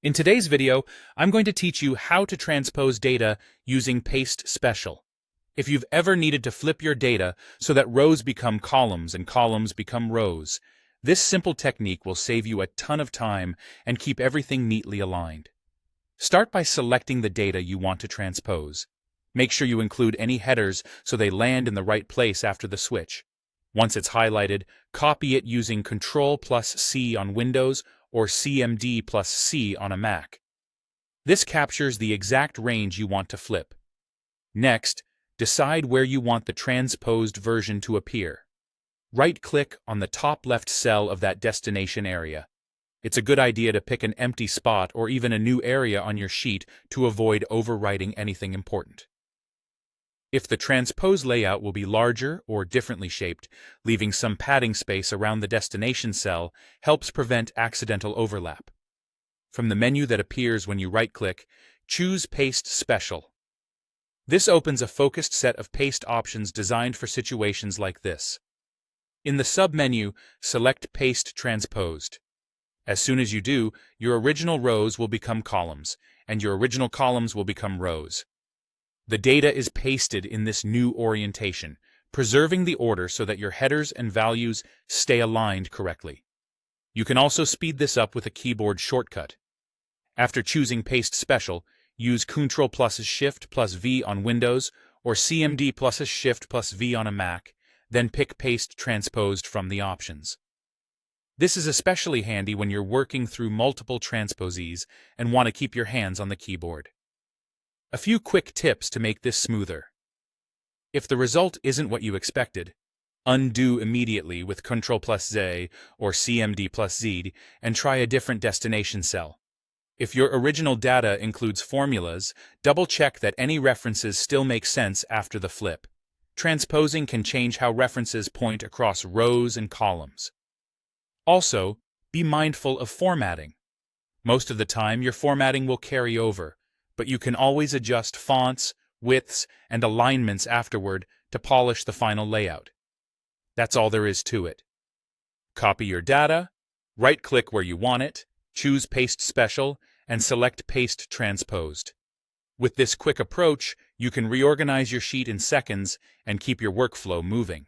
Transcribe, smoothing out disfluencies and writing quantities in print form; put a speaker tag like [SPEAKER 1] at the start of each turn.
[SPEAKER 1] In today's video, I'm going to teach you how to transpose data using Paste Special. If you've ever needed to flip your data so that rows become columns and columns become rows, this simple technique will save you a ton of time and keep everything neatly aligned. Start by selecting the data you want to transpose. Make sure you include any headers so they land in the right place after the switch. Once it's highlighted, copy it using Ctrl+C on Windows or CMD+C on a Mac. This captures the exact range you want to flip. Next, decide where you want the transposed version to appear. Right-click on the top left cell of that destination area. It's a good idea to pick an empty spot or even a new area on your sheet to avoid overwriting anything important. If the transpose layout will be larger or differently shaped, leaving some padding space around the destination cell helps prevent accidental overlap. From the menu that appears when you right-click, choose Paste Special. This opens a focused set of paste options designed for situations like this. In the sub-menu, select Paste Transposed. As soon as you do, your original rows will become columns, and your original columns will become rows. The data is pasted in this new orientation, preserving the order so that your headers and values stay aligned correctly. You can also speed this up with a keyboard shortcut. After choosing Paste Special, use Ctrl+Shift+V on Windows or CMD+Shift+V on a Mac, then pick Paste Transposed from the options. This is especially handy when you're working through multiple transposes and want to keep your hands on the keyboard. A few quick tips to make this smoother. If the result isn't what you expected, undo immediately with Ctrl+Z or CMD+Z and try a different destination cell. If your original data includes formulas, double-check that any references still make sense after the flip. Transposing can change how references point across rows and columns. Also, be mindful of formatting. Most of the time, your formatting will carry over, but you can always adjust fonts, widths, and alignments afterward to polish the final layout. That's all there is to it. Copy your data, right-click where you want it, choose Paste Special, and select Paste Transposed. With this quick approach, you can reorganize your sheet in seconds and keep your workflow moving.